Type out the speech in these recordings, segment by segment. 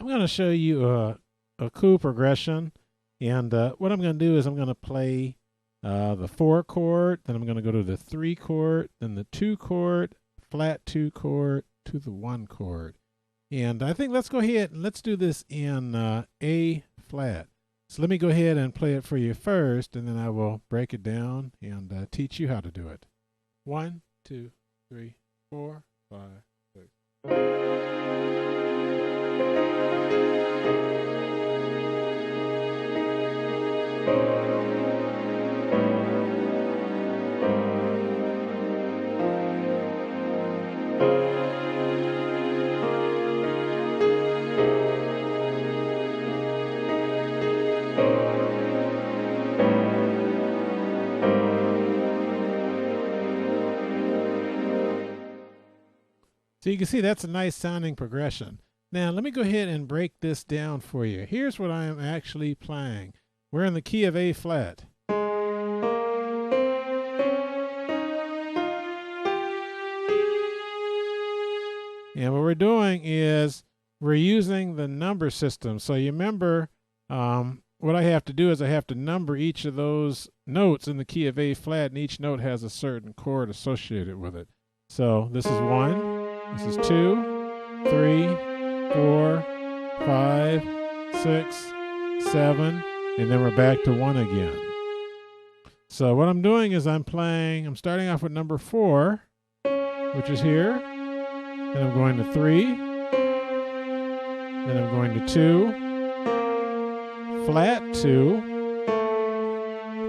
I'm going to show you a cool progression. And what I'm going to do is I'm going to play the 4 chord, then I'm going to go to the 3 chord, then the 2 chord, flat 2 chord, to the 1 chord. And I think let's go ahead and let's do this in A flat. So let me go ahead and play it for you first, and then I will break it down and teach you how to do it. 1, 2, 3, 4, 5, 6. So you can see that's a nice sounding progression. Now let me go ahead and break this down for you. Here's what I am actually playing. We're in the key of A flat. And what we're doing is we're using the number system. So you remember what I have to do is I have to number each of those notes in the key of A flat, and each note has a certain chord associated with it. So this is 1. This is 2, 3, 4, 5, 6, 7, and then we're back to 1 again. So what I'm doing is I'm starting off with number 4, which is here. Then I'm going to 3. Then I'm going to 2, flat 2,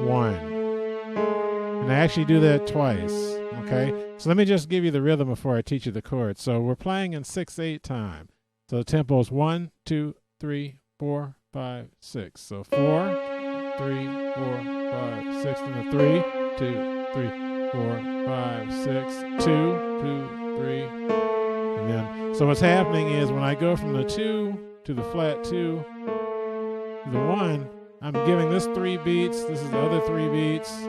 1. And I actually do that twice, okay? So let me just give you the rhythm before I teach you the chords. So we're playing in 6/8 time. So the tempo is 1, 2, 3, 4, 5, 6. So 4, 3, 4, 5, 6. Then the 3, 2, 3, 4, 5, 6, 2, 2, 3. And then, so what's happening is when I go from the 2 to the flat 2 to the 1, I'm giving this 3 beats. This is the other 3 beats.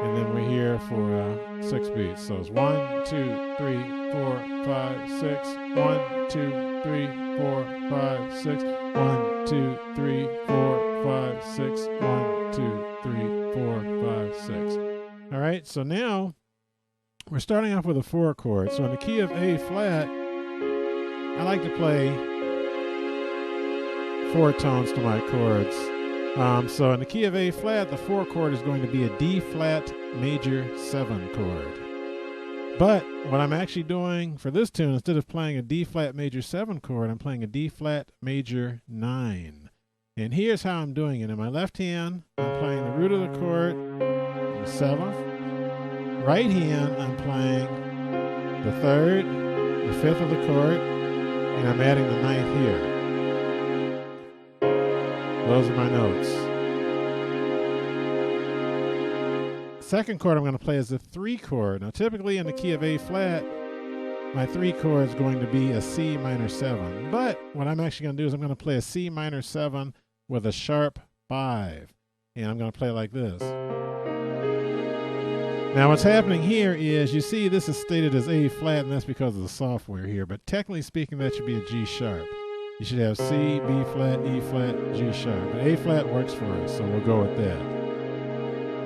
And then we're here for 6 beats. So it's 1, 2, 3, 4, 5, 6. 1, 2, 3, 4, 5, 6. 1, 2, 3, 4, 5, 6. 1, 2, 3, 4, 5, 6. All right, so now we're starting off with a 4 chord. So in the key of A flat, I like to play 4 tones to my chords. So in the key of A flat, the 4 chord is going to be a D flat major 7 chord. But what I'm actually doing for this tune, instead of playing a D flat major 7 chord, I'm playing a D flat major 9. And here's how I'm doing it. In my left hand, I'm playing the root of the chord, the 7th. Right hand, I'm playing the 3rd, the 5th of the chord, and I'm adding the 9th here. Those are my notes. Second chord I'm going to play is the 3 chord. Now typically in the key of A flat, my 3 chord is going to be a C minor 7. But what I'm actually going to do is I'm going to play a C minor 7 with a sharp 5. And I'm going to play it like this. Now what's happening here is, you see this is stated as A flat, and that's because of the software here. But technically speaking, that should be a G sharp. You should have C, B flat, E flat, G sharp. But A flat works for us, so we'll go with that.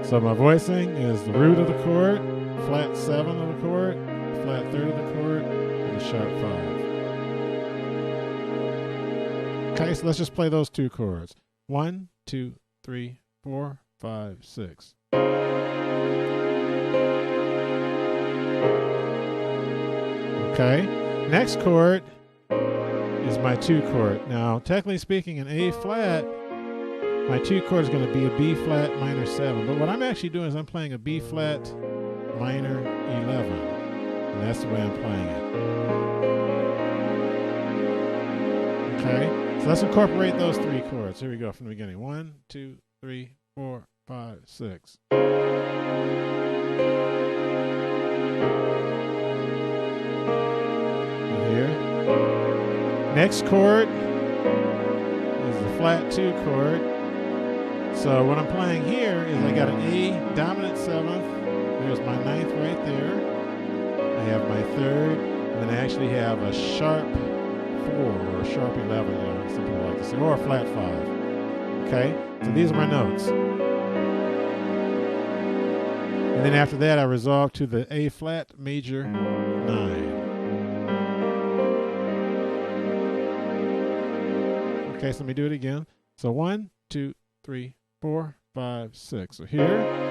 So my voicing is the root of the chord, flat 7 of the chord, flat 3rd of the chord, and a sharp 5. Okay, so let's just play those 2 chords. 1, 2, 3, 4, 5, 6. Okay, next chord is my 2 chord. Now, technically speaking, in A flat, my 2 chord is going to be a B flat minor 7. But what I'm actually doing is I'm playing a B flat minor 11. And that's the way I'm playing it. Okay, so let's incorporate those 3 chords. Here we go from the beginning. 1, 2, 3, 4, 5, 6. And here. Next chord is the flat 2 chord. So what I'm playing here is I got an A dominant 7th. There's my 9th right there. I have my 3rd, and then I actually have a sharp 4 or a sharp 11, some people like to say, or a flat 5. Okay, so these are my notes. And then after that, I resolve to the A flat major 9. Okay, so let me do it again. So 1, 2, 3, 4, 5, 6. So here.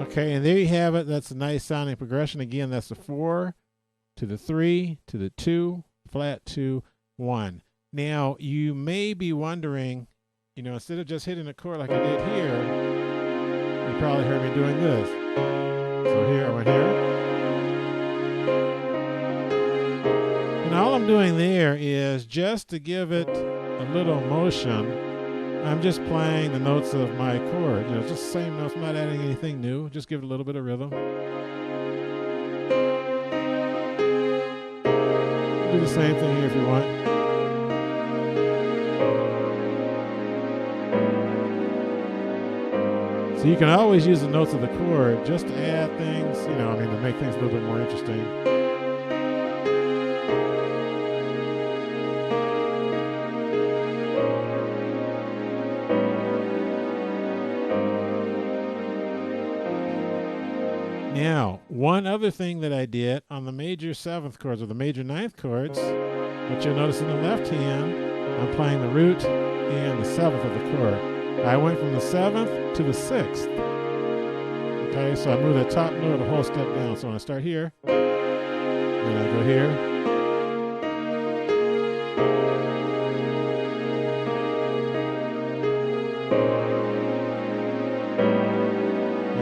Okay, and there you have it. That's a nice sounding progression. Again, that's the 4 to the 3 to the 2, flat 2, 1. Now, you may be wondering, instead of just hitting a chord like I did here, you probably heard me doing this. So here, I went here. And all I'm doing there is just to give it a little motion. I'm just playing the notes of my chord. Just the same notes. I'm not adding anything new. Just give it a little bit of rhythm. Do the same thing here if you want. So you can always use the notes of the chord just to add things, to make things a little bit more interesting. Now, one other thing that I did on the major 7th chords or the major 9th chords, what you'll notice in the left hand, I'm playing the root and the 7th of the chord. I went from the 7th to the 6th. Okay, so I move the top note a whole step down. So when I start here, then I go here.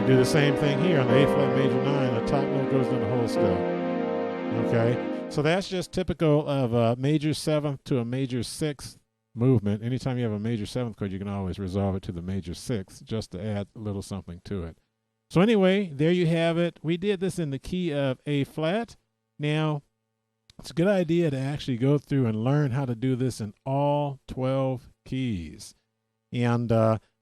Do the same thing here on the A flat major 9. The top note goes down the whole step. Okay, so that's just typical of a major 7th to a major 6th movement. Anytime you have a major 7th chord, you can always resolve it to the major 6th just to add a little something to it. So anyway, there you have it. We did this in the key of A flat. Now, it's a good idea to actually go through and learn how to do this in all 12 keys. And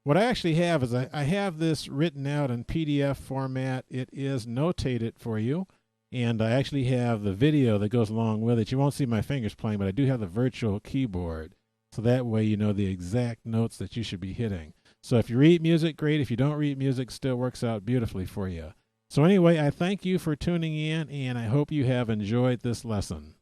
what I actually have is I have this written out in PDF format. It is notated for you. And I actually have the video that goes along with it. You won't see my fingers playing, but I do have the virtual keyboard. So that way you know the exact notes that you should be hitting. So if you read music, great. If you don't read music, still works out beautifully for you. So anyway, I thank you for tuning in, and I hope you have enjoyed this lesson.